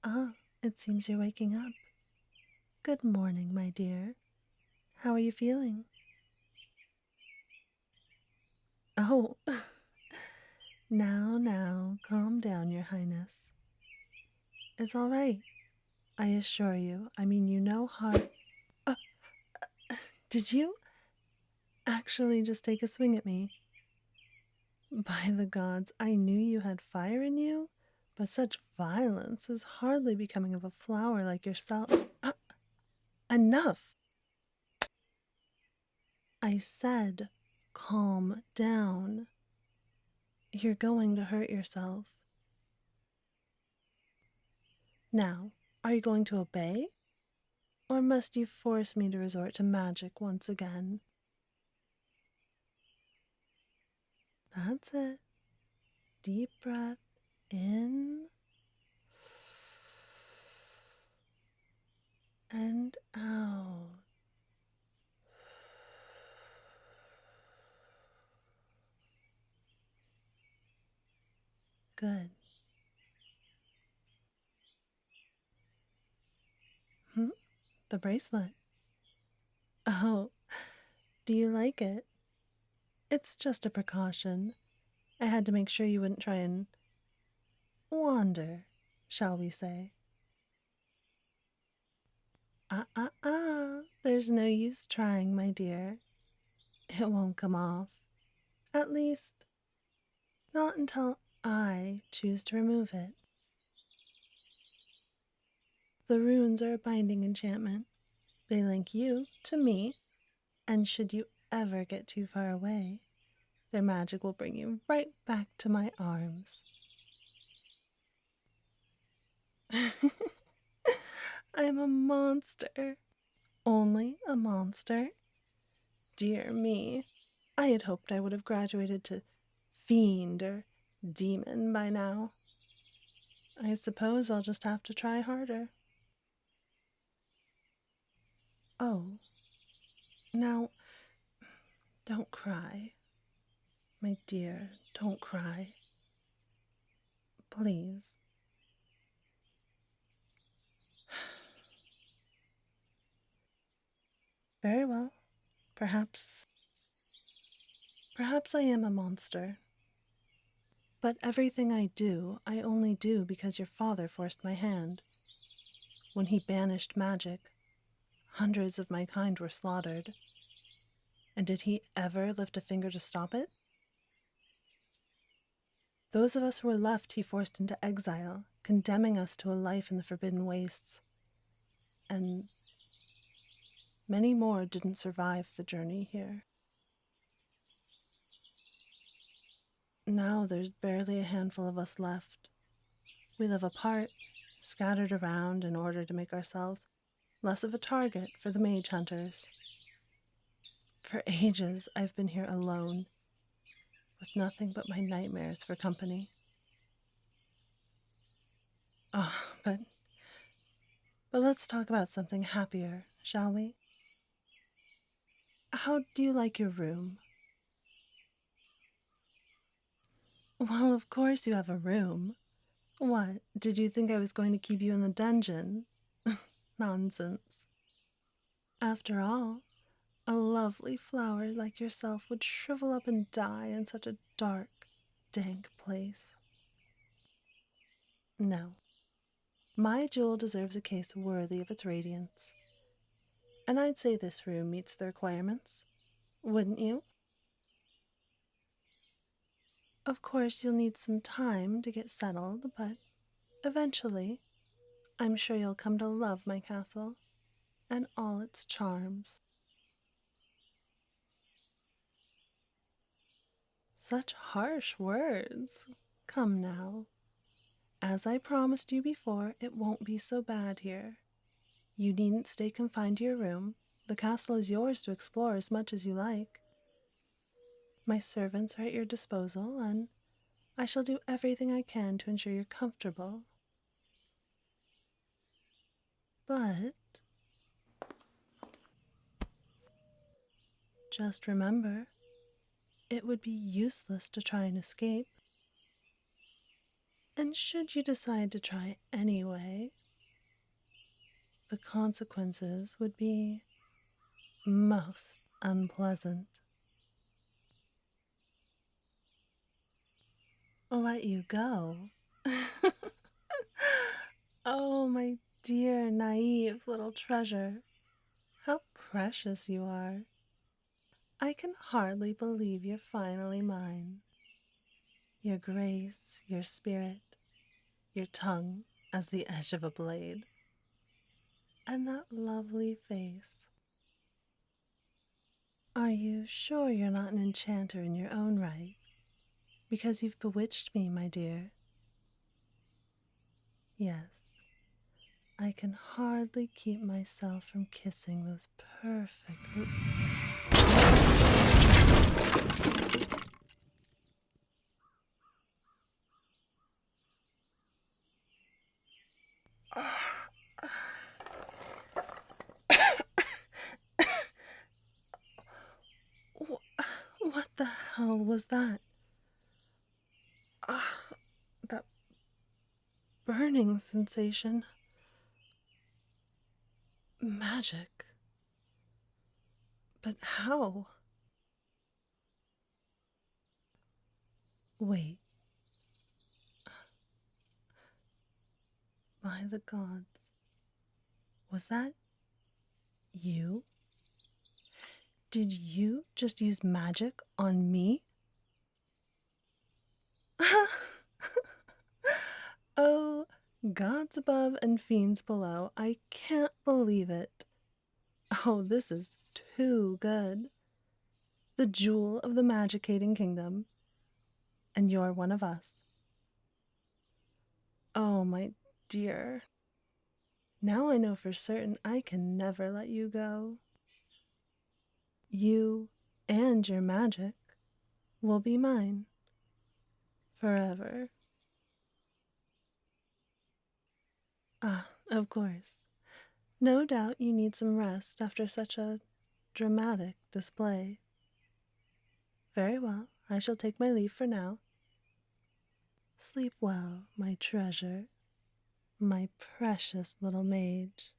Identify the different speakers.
Speaker 1: Ah, it seems you're waking up. Good morning, my dear. How are you feeling? Oh, now, calm down, Your Highness. It's all right. I assure you. I mean, you know harm. Uh, did you actually just take a swing at me? By the gods, I knew you had fire in you, but such violence is hardly becoming of a flower like yourself. Enough! I said, calm down. You're going to hurt yourself. Now, are you going to obey? Or must you force me to resort to magic once again? That's it. Deep breath in and out. Good. Hmm? The bracelet. Oh, do you like it? It's just a precaution. I had to make sure you wouldn't try and wander, shall we say. There's no use trying, my dear. It won't come off. At least, not until I choose to remove it. The runes are a binding enchantment. They link you to me, and should you ever get too far away, their magic will bring you right back to my arms. I'm a monster. Only a monster? Dear me, I had hoped I would have graduated to fiend or demon by now. I suppose I'll just have to try harder. Oh, now, don't cry. My dear, don't cry. Please. Very well. Perhaps I am a monster. But everything I do, I only do because your father forced my hand. When he banished magic, hundreds of my kind were slaughtered. And did he ever lift a finger to stop it? Those of us who were left he forced into exile, condemning us to a life in the forbidden wastes. And many more didn't survive the journey here. Now there's barely a handful of us left. We live apart, scattered around in order to make ourselves less of a target for the mage hunters. For ages I've been here alone, with nothing but my nightmares for company. Oh, but let's talk about something happier, shall we? How do you like your room? Well, of course you have a room. What, did you think I was going to keep you in the dungeon? Nonsense. After all, a lovely flower like yourself would shrivel up and die in such a dark, dank place. No. My jewel deserves a case worthy of its radiance. And I'd say this room meets the requirements. Wouldn't you? Of course, you'll need some time to get settled, but eventually, I'm sure you'll come to love my castle and all its charms. Such harsh words. Come now. As I promised you before, it won't be so bad here. You needn't stay confined to your room. The castle is yours to explore as much as you like. My servants are at your disposal, and I shall do everything I can to ensure you're comfortable. But just remember, it would be useless to try and escape. And should you decide to try anyway, the consequences would be most unpleasant. I'll let you go. Oh, my dear, naive little treasure. How precious you are. I can hardly believe you're finally mine. Your grace, your spirit, your tongue as the edge of a blade, and that lovely face. Are you sure you're not an enchanter in your own right? Because you've bewitched me, my dear. Yes, I can hardly keep myself from kissing those perfect What the hell was that? Ah, that burning sensation. Magic. But how? Wait, by the gods. Was that you? Did you just use magic on me? Oh, gods above and fiends below. I can't believe it. Oh, this is too good. The jewel of the magicating kingdom. And you're one of us. Oh, my dear. Now I know for certain I can never let you go. You and your magic will be mine forever. Ah, of course. No doubt you need some rest after such a dramatic display. Very well, I shall take my leave for now. Sleep well, my treasure, my precious little mage.